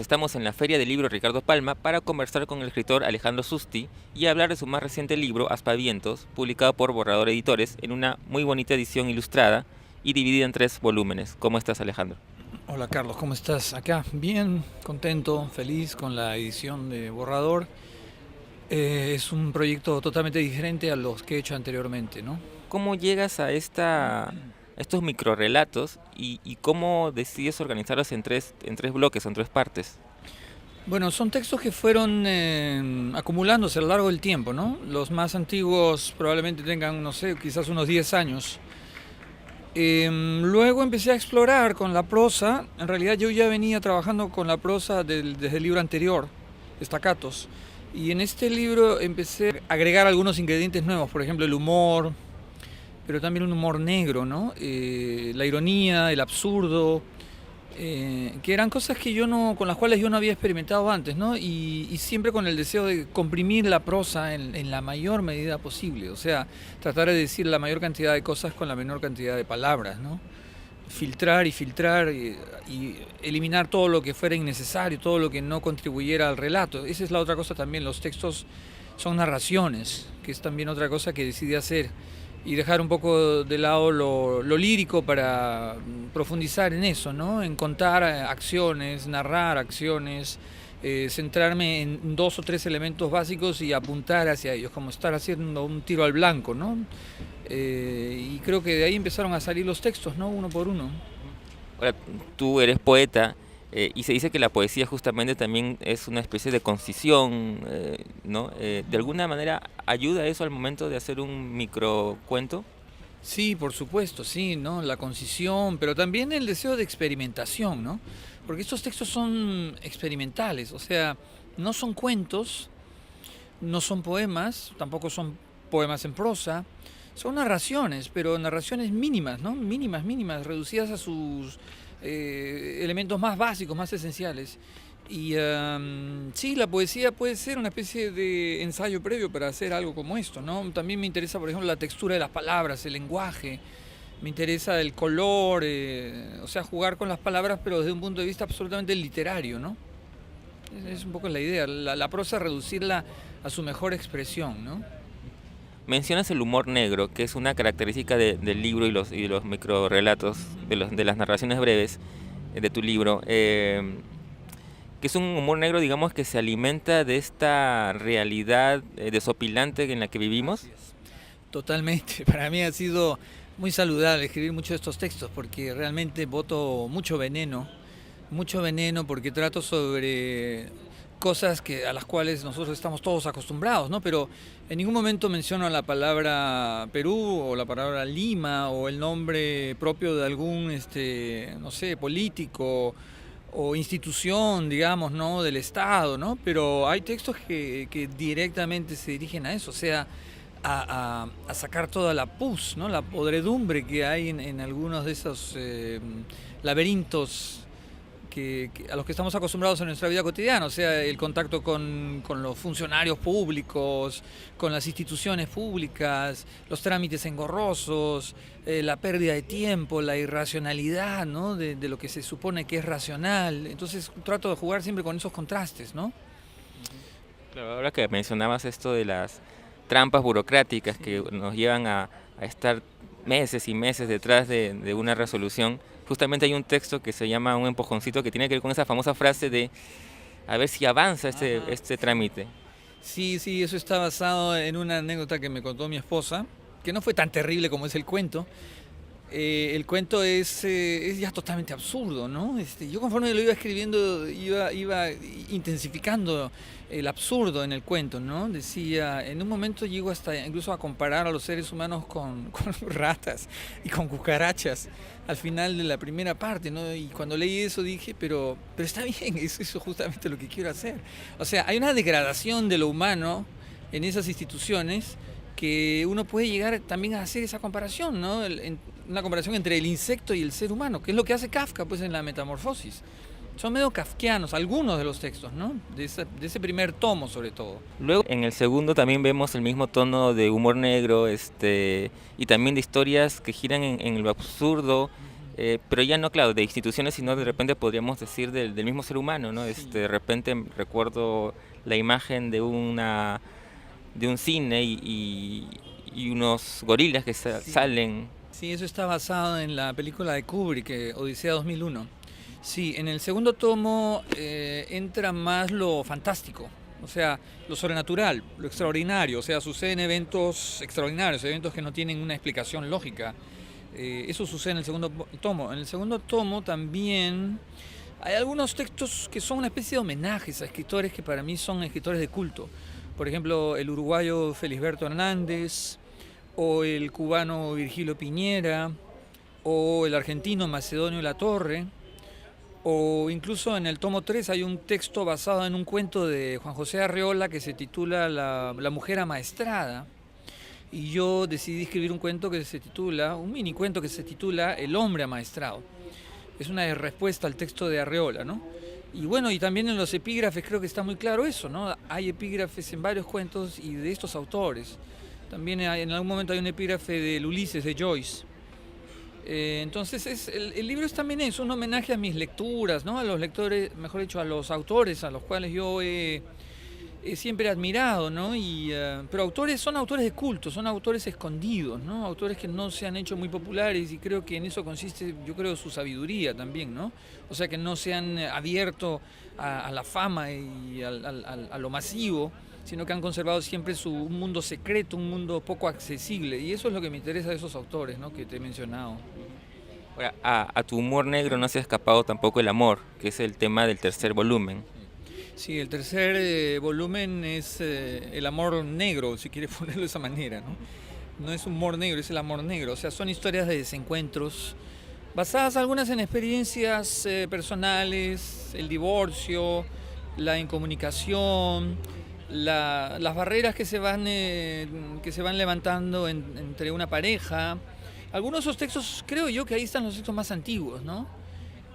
Estamos en la Feria del Libro Ricardo Palma para conversar con el escritor Alejandro Susti y hablar de su más reciente libro, Aspavientos, publicado por Borrador Editores en una muy bonita edición ilustrada y dividida en 3 volúmenes. ¿Cómo estás, Alejandro? Hola Carlos, ¿cómo estás? Acá bien, contento, feliz con la edición de Borrador. Es un proyecto totalmente diferente a los que he hecho anteriormente, ¿no? ¿Cómo llegas a estos microrelatos y cómo decides organizarlos en tres bloques, en 3 partes? Bueno, son textos que fueron acumulándose a lo largo del tiempo, ¿no? Los más antiguos probablemente tengan, no sé, quizás unos 10 años. Luego empecé a explorar con la prosa. En realidad yo ya venía trabajando con la prosa desde el libro anterior, Estacatos. Y en este libro empecé a agregar algunos ingredientes nuevos, por ejemplo el humor, pero también un humor negro, ¿no? La ironía, el absurdo, que eran cosas que con las cuales yo no había experimentado antes, ¿no? Y siempre con el deseo de comprimir la prosa en la mayor medida posible, o sea, tratar de decir la mayor cantidad de cosas con la menor cantidad de palabras, ¿no? Filtrar y eliminar todo lo que fuera innecesario, todo lo que no contribuyera al relato. Esa es la otra cosa también, los textos son narraciones, que es también otra cosa que decidí hacer y dejar un poco de lado lo lírico para profundizar en eso, ¿no? En contar acciones, narrar acciones, centrarme en 2 o 3 elementos básicos y apuntar hacia ellos, como estar haciendo un tiro al blanco, ¿no? Y creo que de ahí empezaron a salir los textos, ¿no? Uno por uno. Ahora, tú eres poeta y se dice que la poesía justamente también es una especie de concisión, ¿no? ¿De alguna manera ayuda eso al momento de hacer un microcuento? Sí, por supuesto, sí, ¿no? La concisión, pero también el deseo de experimentación, ¿no? Porque estos textos son experimentales, o sea, no son cuentos, no son poemas, tampoco son poemas en prosa, son narraciones, pero narraciones mínimas, ¿no? Mínimas, mínimas, reducidas a sus elementos más básicos, más esenciales. Y sí, la poesía puede ser una especie de ensayo previo para hacer algo como esto, ¿no? También me interesa, por ejemplo, la textura de las palabras, el lenguaje, me interesa el color, o sea, jugar con las palabras, pero desde un punto de vista absolutamente literario, ¿no? Es un poco la idea, la prosa reducirla a su mejor expresión, ¿no? Mencionas el humor negro, que es una característica del libro y los microrelatos, de las narraciones breves de tu libro, que es un humor negro, digamos, que se alimenta de esta realidad desopilante en la que vivimos. Totalmente, para mí ha sido muy saludable escribir muchos de estos textos porque realmente boto mucho veneno porque trato sobre cosas a las cuales nosotros estamos todos acostumbrados, ¿no? Pero en ningún momento menciono la palabra Perú o la palabra Lima o el nombre propio de algún, no sé, político o institución, digamos, ¿no? Del Estado, ¿no? Pero hay textos que directamente se dirigen a eso, o sea, a sacar toda la pus, ¿no? La podredumbre que hay en algunos de esos laberintos a los que estamos acostumbrados en nuestra vida cotidiana, o sea, el contacto con los funcionarios públicos, con las instituciones públicas, los trámites engorrosos, la pérdida de tiempo, la irracionalidad, ¿no? De lo que se supone que es racional. Entonces trato de jugar siempre con esos contrastes, ¿no? Claro, ahora que mencionabas esto de las trampas burocráticas que nos llevan a estar meses y meses detrás de una resolución, justamente hay un texto que se llama Un empujoncito que tiene que ver con esa famosa frase de a ver si avanza este trámite. Sí, sí, eso está basado en una anécdota que me contó mi esposa, que no fue tan terrible como es el cuento. El cuento es ya totalmente absurdo, ¿no? Yo conforme lo iba escribiendo iba intensificando el absurdo en el cuento, ¿no? Decía, en un momento llego hasta incluso a comparar a los seres humanos con ratas y con cucarachas al final de la primera parte, ¿no? Y cuando leí eso dije, pero está bien, es eso justamente lo que quiero hacer. O sea, hay una degradación de lo humano en esas instituciones que uno puede llegar también a hacer esa comparación, ¿no? Una comparación entre el insecto y el ser humano, que es lo que hace Kafka pues, en la Metamorfosis. Son medio kafkianos algunos de los textos, ¿no? De ese primer tomo sobre todo. Luego en el segundo también vemos el mismo tono de humor negro y también de historias que giran en lo absurdo, pero ya no, claro, de instituciones, sino de repente podríamos decir del mismo ser humano, ¿no? Sí. De repente recuerdo la imagen de un cine y unos gorilas que Sí. salen. Sí, eso está basado en la película de Kubrick, Odisea 2001. Sí, en el segundo tomo entra más lo fantástico, o sea, lo sobrenatural, lo extraordinario, o sea, suceden eventos extraordinarios, eventos que no tienen una explicación lógica. Eso sucede en el segundo tomo. En el segundo tomo también hay algunos textos que son una especie de homenajes a escritores que para mí son escritores de culto. Por ejemplo, el uruguayo Felisberto Hernández, o el cubano Virgilio Piñera, o el argentino Macedonio Latorre, o incluso en el tomo 3 hay un texto basado en un cuento de Juan José Arreola que se titula La mujer amaestrada. Y yo decidí escribir un cuento que se titula, un mini cuento que se titula El hombre amaestrado. Es una respuesta al texto de Arreola, ¿no? Y bueno, y también en los epígrafes creo que está muy claro eso, ¿no? Hay epígrafes en varios cuentos y de estos autores. También en algún momento hay un epígrafe del Ulises de Joyce. Entonces el libro es también es un homenaje a mis lecturas, ¿no? A los lectores, mejor dicho, a los autores a los cuales yo he siempre admirado, ¿no? Pero autores son autores de culto, son autores escondidos, ¿no? Autores que no se han hecho muy populares y creo que en eso consiste, yo creo, su sabiduría también, ¿no? O sea, que no se han abierto a la fama y a lo masivo, sino que han conservado siempre un mundo secreto, un mundo poco accesible. Y eso es lo que me interesa de esos autores, ¿no? Que te he mencionado. Ahora, a tu humor negro no se ha escapado tampoco el amor, que es el tema del tercer volumen. Sí, el tercer volumen es el amor negro, si quieres ponerlo de esa manera, ¿no? No es humor negro, es el amor negro. O sea, son historias de desencuentros, basadas algunas en experiencias personales, el divorcio, la incomunicación, las barreras que se van levantando entre una pareja. Algunos de esos textos, creo yo que ahí están los textos más antiguos, ¿no?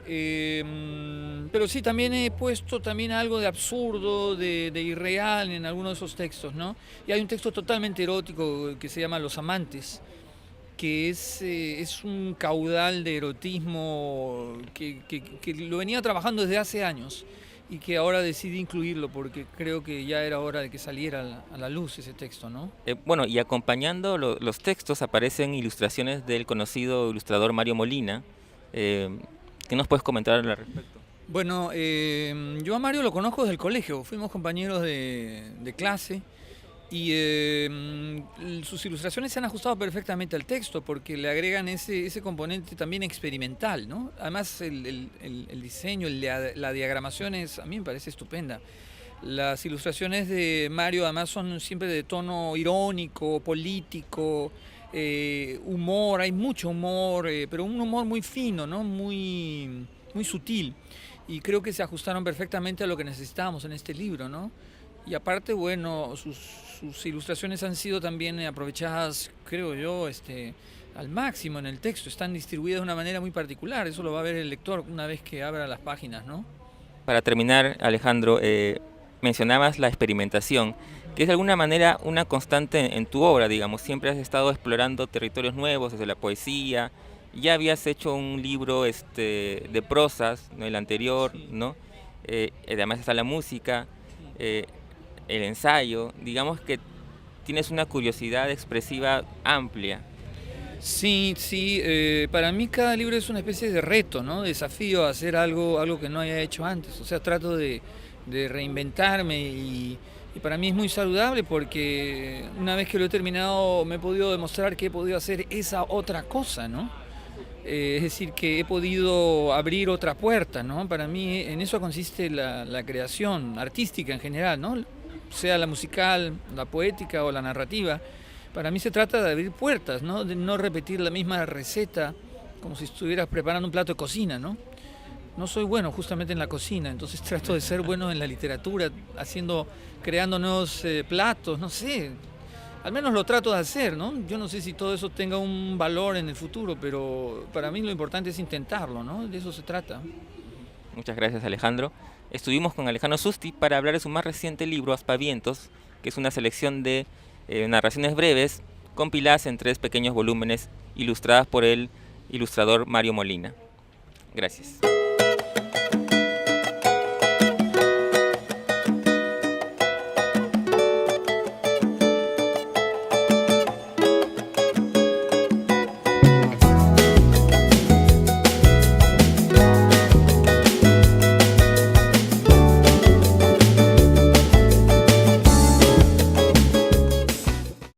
Pero sí, también he puesto también algo de absurdo, de irreal en algunos de esos textos, ¿no? Y hay un texto totalmente erótico que se llama Los Amantes, que es un caudal de erotismo que lo venía trabajando desde hace años y que ahora decidí incluirlo porque creo que ya era hora de que saliera a la luz ese texto, ¿no? Bueno, y acompañando los textos aparecen ilustraciones del conocido ilustrador Mario Molina. Eh, ¿Qué nos puedes comentar al respecto? Bueno, yo a Mario lo conozco desde el colegio, fuimos compañeros de clase y sus ilustraciones se han ajustado perfectamente al texto porque le agregan ese componente también experimental, ¿no? Además el diseño, la diagramación a mí me parece estupenda. Las ilustraciones de Mario además son siempre de tono irónico, político, humor, hay mucho humor, pero un humor muy fino, ¿no? Muy sutil. Y creo que se ajustaron perfectamente a lo que necesitábamos en este libro, ¿no? Y aparte, bueno, sus ilustraciones han sido también aprovechadas, creo yo, al máximo en el texto. Están distribuidas de una manera muy particular. Eso lo va a ver el lector una vez que abra las páginas, ¿no? Para terminar, Alejandro, mencionabas la experimentación, que es de alguna manera una constante en tu obra, digamos. Siempre has estado explorando territorios nuevos, desde la poesía. Ya habías hecho un libro de prosas, ¿no? El anterior, Sí. ¿no? Además está la música, el ensayo. Digamos que tienes una curiosidad expresiva amplia. Sí, sí, para mí cada libro es una especie de reto, ¿no? Desafío a hacer algo que no haya hecho antes. O sea, trato de reinventarme y para mí es muy saludable porque una vez que lo he terminado me he podido demostrar que he podido hacer esa otra cosa, ¿no? Es decir, que he podido abrir otra puerta, ¿no? Para mí en eso consiste la creación artística en general, ¿no? Sea la musical, la poética o la narrativa. Para mí se trata de abrir puertas, ¿no? De no repetir la misma receta como si estuvieras preparando un plato de cocina, ¿no? No soy bueno justamente en la cocina, entonces trato de ser bueno en la literatura, creando nuevos platos, no sé. Al menos lo trato de hacer, ¿no? Yo no sé si todo eso tenga un valor en el futuro, pero para mí lo importante es intentarlo, ¿no? De eso se trata. Muchas gracias, Alejandro. Estuvimos con Alejandro Susti para hablar de su más reciente libro, Aspavientos, que es una selección de narraciones breves compiladas en 3 pequeños volúmenes ilustradas por él ilustrador Mario Molina. Gracias.